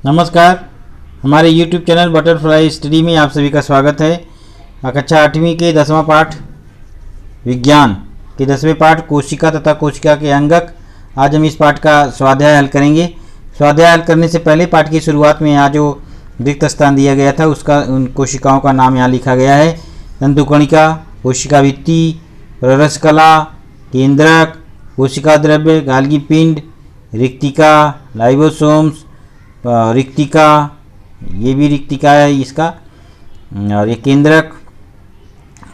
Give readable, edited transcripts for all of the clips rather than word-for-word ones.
नमस्कार, हमारे YouTube channel butterfly study में आप सभी का स्वागत है। कक्षा 8वीं के 10वां पाठ विज्ञान के 10वें पाठ कोशिका तथा कोशिका के अंगक। आज हम इस पाठ का स्वाध्याय हल करेंगे। स्वाध्याय हल करने से पहले पाठ की शुरुआत में यहाँ जो रिक्त स्थान दिया गया था उसका उन कोशिकाओं का नाम यहाँ लिखा गया है। तंतुकणिका, कोशिका भित्ति, प्ररसकला, केंद्रक, कोशिका द्रव्य, गाल्गी पिंड, रिक्तिका, लाइबोसोम्स, रिक्तिका, ये भी रिक्तिका है इसका, और ये केंद्रक,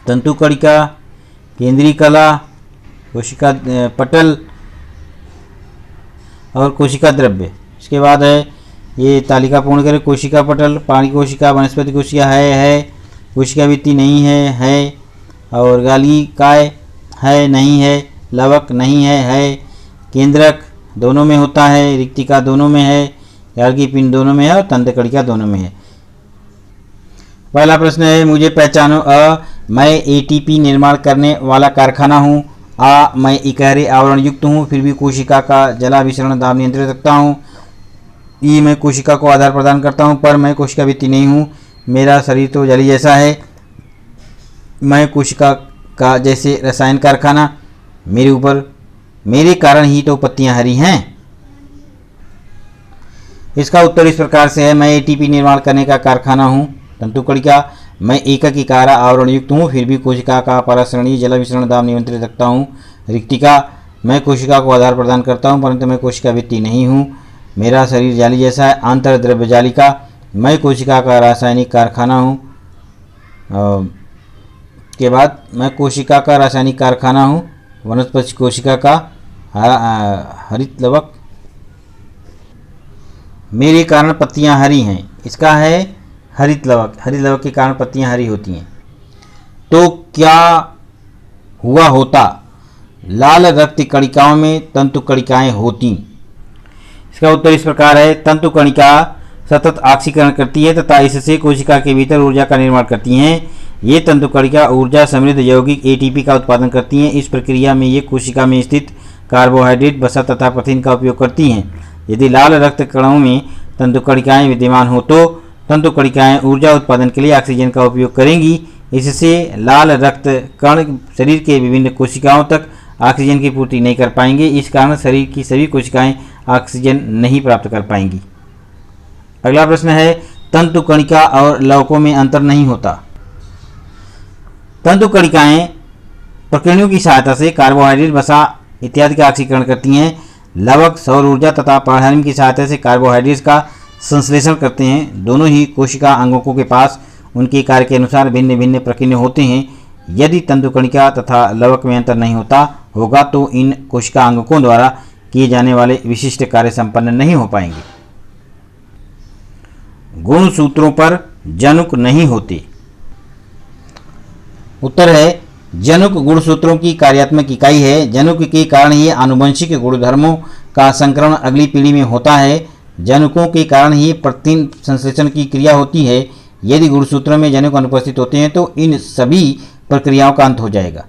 तंतुकणिका, केंद्रीय कला, कोशिका पटल और कोशिका द्रव्य। इसके बाद है ये तालिका पूर्ण करें। कोशिका पटल, प्राणी कोशिका, वनस्पति कोशिका है, कोशिका भित्ति नहीं है, और गाल्गी काय है, नहीं है, लवक नहीं है, केंद्रक दोनों में होता है, रिक्तिका दोनों में है, गाल्गी पिंड दोनों में है और तंतुकणिका दोनों में है। पहला प्रश्न है, मुझे पहचानो। अ, मैं एटीपी निर्माण करने वाला कारखाना हूँ। आ, मैं इकहरे आवरण युक्त हूँ, फिर भी कोशिका का जलाभिसरण दाब नियंत्रित रखता हूँ। ई, मैं कोशिका को आधार प्रदान करता हूँ, पर मैं कोशिका भित्ति नहीं हूँ, मेरा शरीर तो जली जैसा है। मैं कोशिका का जैसे रसायन कारखाना, मेरे कारण ही तो पत्तियाँ हरी हैं। इसका उत्तर इस प्रकार से है, मैं एटीपी निर्माण करने का कारखाना हूँ। तंतुकणिका, मैं एकक इकारा आवरण युक्त हूँ, फिर भी कोशिका का परासरणीय जलाभिसरण दाब नियंत्रित रखता हूँ। रिक्तिका, मैं कोशिका को आधार प्रदान करता हूँ, परंतु मैं कोशिका भित्ति नहीं हूँ, मेरा शरीर जाली जैसा है। आंतर द्रव्य जालिका, मैं कोशिका का रासायनिक कारखाना हूँ। के बाद मैं कोशिका का रासायनिक कारखाना हूँ। वनस्पति कोशिका का हरित लवक, मेरे कारण पत्तियां हरी हैं। इसका है हरित लवक, हरित लवक के कारण पत्तियां हरी होती हैं। तो क्या हुआ होता, लाल रक्त कणिकाओं में तंतुकणिकाएं होती। इसका उत्तर इस प्रकार है, तंतुकणिका सतत ऑक्सीकरण करती है तथा इससे कोशिका के भीतर ऊर्जा का निर्माण करती हैं। ये तंतुकणिका ऊर्जा समृद्ध यौगिक एटीपी का उत्पादन करती हैं। इस प्रक्रिया में ये कोशिका में स्थित कार्बोहाइड्रेट, वसा तथा प्रोटीन का उपयोग करती हैं। यदि लाल रक्त कणों में तंतुकणिकाएं विद्यमान हो तो तंतुकणिकाएं ऊर्जा उत्पादन के लिए ऑक्सीजन का उपयोग करेंगी। इससे लाल रक्त कण शरीर के विभिन्न कोशिकाओं तक ऑक्सीजन की पूर्ति नहीं कर पाएंगे। इस कारण शरीर की सभी कोशिकाएं ऑक्सीजन नहीं प्राप्त कर पाएंगी। अगला प्रश्न है, तंतुकणिका और लवकों में अंतर नहीं होता। तंतुकणिकाएं प्रकीर्णों की सहायता से कार्बोहाइड्रेट, वसा इत्यादि का ऑक्सीकरण करती हैं। लवक सौर ऊर्जा तथा प्राणायाम की सहायता से कार्बोहाइड्रेट्स का संश्लेषण करते हैं। दोनों ही कोशिका अंगों के पास उनके कार्य के अनुसार भिन्न भिन्न प्रकीर्ण होते हैं। यदि तंतुकणिका तथा लवक में अंतर नहीं होगा तो इन कोशिका अंगों द्वारा किए जाने वाले विशिष्ट कार्य संपन्न नहीं हो पाएंगे। गुणसूत्रों पर जनुक नहीं होते। उत्तर है, जनुक गुणसूत्रों की कार्यात्मक इकाई है। जनुक के कारण ही आनुवंशिक गुणधर्मों का संक्रमण अगली पीढ़ी में होता है। जनुकों के कारण ही प्रोटीन संश्लेषण की क्रिया होती है। यदि गुणसूत्रों में जनुक अनुपस्थित होते हैं तो इन सभी प्रक्रियाओं का अंत हो जाएगा।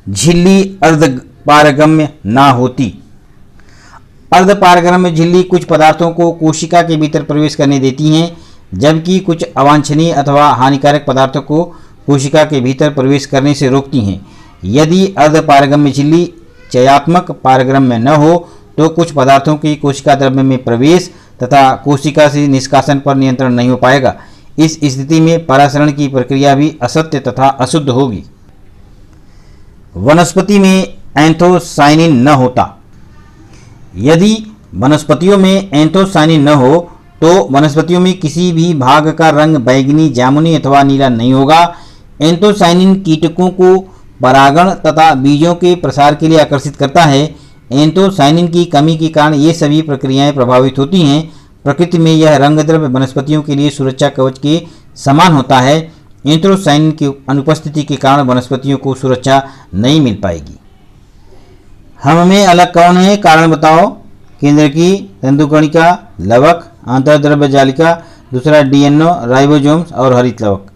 झिल्ली अर्धपारगम्य ना होती। अर्धपारगम्य झिल्ली कुछ पदार्थों को कोशिका के भीतर प्रवेश करने देती हैं, जबकि कुछ अवांछनीय अथवा हानिकारक पदार्थों को कोशिका के भीतर प्रवेश करने से रोकती हैं। यदि अर्धपारगम्य झिल्ली चयात्मक पारगम्य न हो तो कुछ पदार्थों की कोशिका द्रव्य में प्रवेश तथा कोशिका से निष्कासन पर नियंत्रण नहीं हो पाएगा। इस स्थिति में परासरण की प्रक्रिया भी असत्य तथा अशुद्ध होगी। वनस्पति में एंथोसाइनिन न होता। यदि वनस्पतियों में एंथोसाइनिन न हो तो वनस्पतियों में किसी भी भाग का रंग बैंगनी, जामुनी अथवा नीला नहीं होगा। एंथोसाइनिन कीटकों को परागण तथा बीजों के प्रसार के लिए आकर्षित करता है। एंथोसाइनिन की कमी के कारण ये सभी प्रक्रियाएं प्रभावित होती हैं। प्रकृति में यह रंग द्रव्य वनस्पतियों के लिए सुरक्षा कवच के समान होता है। एंथोसाइनिन की अनुपस्थिति के कारण वनस्पतियों को सुरक्षा नहीं मिल पाएगी। हम में अलग कौन है, कारण बताओ। केंद्र की तंतुकणिका, लवक, आंतरद्रव्य जालिका, दूसरा डीएनओ, राइबोसोम्स और हरित लवक।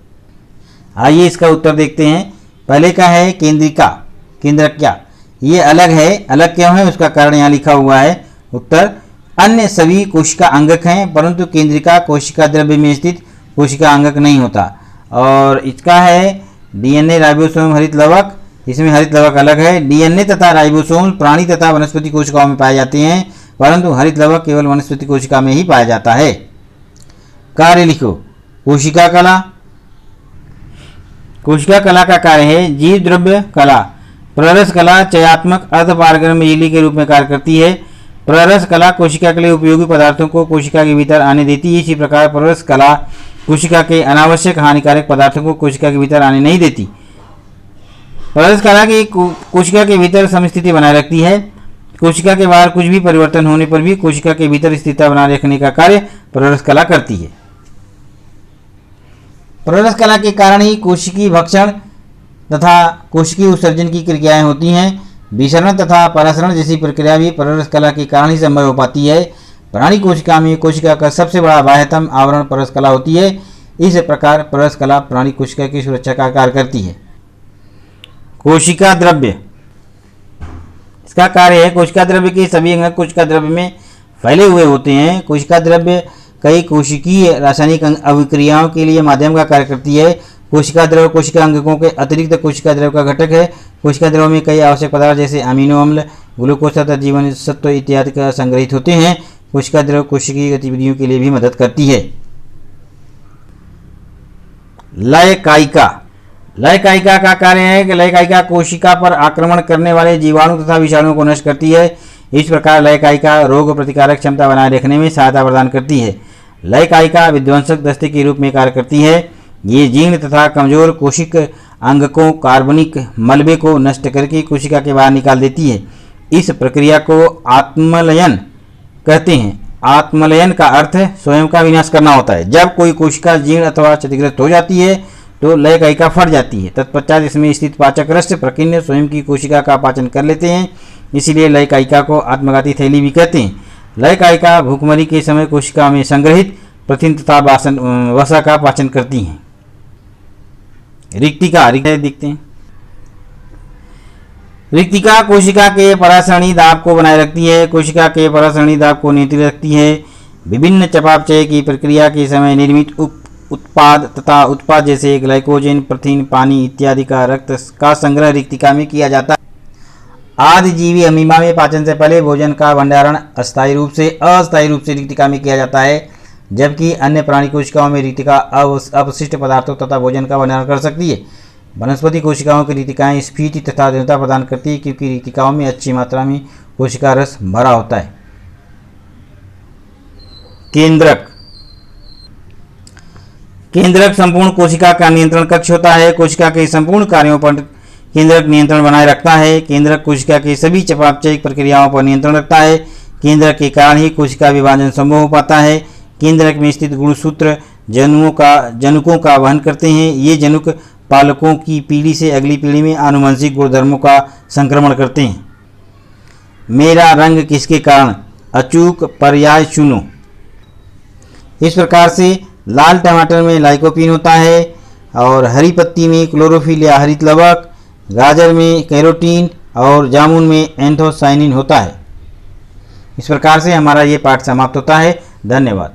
आइए इसका उत्तर देखते हैं। पहले का है केंद्रिका, केंद्रक क्या, ये अलग है। अलग क्यों है उसका कारण यहाँ लिखा हुआ है। उत्तर, अन्य सभी कोशिका अंगक हैं, परंतु केंद्रिका कोशिका द्रव्य में स्थित कोशिका अंगक नहीं होता। और इसका है डीएनए, राइबोसोम, हरित लवक। इसमें हरित लवक अलग है। डीएनए तथा राइबोसोम प्राणी तथा वनस्पति कोशिकाओं में पाए जाते हैं, परंतु हरित लवक केवल वनस्पति कोशिका में ही पाया जाता है। कार्य लिखो। कोशिका कला। कोशिका कला का कार्य है जीव द्रव्य कला। प्ररस कला चयात्मक अर्धपारगम्यजीवी के रूप में कार्य करती है। प्ररस कला कोशिका के लिए उपयोगी पदार्थों को कोशिका के भीतर आने देती है। इसी प्रकार प्ररस कला कोशिका के अनावश्यक हानिकारक पदार्थों को कोशिका के भीतर आने नहीं देती। प्ररस कला की कोशिका के भीतर समस्थिति बनाए रखती है। कोशिका के बाहर कुछ भी परिवर्तन होने पर भी कोशिका के भीतर स्थिरता बनाए रखने का कार्य प्ररस कला करती है। प्ररस कला के कारण ही कोशिकीय भक्षण तथा कोशिकीय उत्सर्जन की क्रियाएं होती हैं। विसरण तथा परासरण जैसी प्रक्रिया भी प्ररस कला के कारण ही संभव हो पाती है। प्राणी कोशिका में कोशिका का सबसे बड़ा बाह्यतम आवरण प्ररस कला होती है। इस प्रकार प्ररस कला प्राणी कोशिका की सुरक्षा का कार्य करती है। कोशिका द्रव्य। इसका कार्य है कोशिका द्रव्य के सभी अंग कोशिका द्रव्य में फैले हुए होते हैं। कोशिका द्रव्य कई कोशिकीय रासायनिक अभिक्रियाओं के लिए माध्यम का कार्य करती है। कोशिका द्रव्य कोशिका अंगकों के अतिरिक्त कोशिका द्रव्य का घटक है। कोशिका द्रव्य में कई आवश्यक पदार्थ जैसे अमीनो अम्ल, ग्लूकोज तथा जीवन सत्व इत्यादि का संग्रहित होते हैं। कोशिका द्रव्य कोशिकीय गतिविधियों के लिए भी मदद करती है। लयकायिका। लयकायिका का कार्य है कि लयकायिका कोशिका पर आक्रमण करने वाले जीवाणु तथा विषाणुओं को नष्ट करती है। इस प्रकार लयकायिका रोग प्रतिकारक क्षमता बनाए रखने में सहायता प्रदान करती है। लयकायिका विध्वंसक दस्ते के रूप में कार्य करती है। ये जीर्ण तथा कमजोर कोशिक अंगकों कार्बनिक मलबे को नष्ट करके कोशिका के बाहर निकाल देती है। इस प्रक्रिया को आत्मलयन कहते हैं। आत्मलयन का अर्थ स्वयं का विनाश करना होता है। जब कोई कोशिका जीर्ण अथवा क्षतिग्रस्त हो जाती है तो लयकायिका फट जाती है। तत्पश्चात इसमें स्थित पाचक रस प्रकीर्ण स्वयं की कोशिका का पाचन कर लेते हैं। इसीलिए लयकायिका को आत्मघाती थैली भी कहते हैं। लयकायिका भूखमरी के समय कोशिका में संग्रहित प्रथिन तथा वसा का पाचन करती हैं। रिक्तिका दिखते हैं। रिक्तिका कोशिका के परासरणी दाब को बनाए रखती है। कोशिका के परासरणी दाब को नियंत्रित रखती है। विभिन्न चयापचय की प्रक्रिया के समय निर्मित उत्पाद तथा उत्पाद जैसे ग्लाइकोजन, प्रथिन, पानी इत्यादि का रक्त का संग्रह रिक्तिका में किया जाता है। आदिजीवी अमीबा में पाचन से पहले भोजन का भंडारण अस्थायी रूप से रिक्तिका में किया जाता है, जबकि अन्य प्राणी कोशिकाओं में रिक्तिका अपशिष्ट पदार्थों तथा भोजन का भंडारण कर सकती है। वनस्पति कोशिकाओं की रिक्तिकाएं स्फीति तथा दृढ़ता प्रदान करती है, क्योंकि रिक्तिकाओं में अच्छी मात्रा में कोशिका रस भरा होता है। केंद्रक। केंद्रक संपूर्ण कोशिका का नियंत्रण कक्ष होता है। कोशिका के संपूर्ण कार्यों पर केंद्रक नियंत्रण बनाए रखता है। केंद्रक कोशिका की सभी चयापचय प्रक्रियाओं पर नियंत्रण रखता है। केंद्रक के कारण ही कोशिका विभाजन संभव हो पाता है। केंद्रक में स्थित गुणसूत्र जनुकों का वहन करते हैं। ये जनुक पालकों की पीढ़ी से अगली पीढ़ी में आनुवंशिक गुणधर्मों का संक्रमण करते हैं। मेरा रंग किसके कारण? अचूक पर्याय चुनो। इस प्रकार से लाल टमाटर में लाइकोपीन होता है, और हरी पत्ती में क्लोरोफिल या हरित लवक, गाजर में कैरोटीन और जामुन में एंथोसाइनिन होता है। इस प्रकार से हमारा ये पाठ समाप्त होता है। धन्यवाद।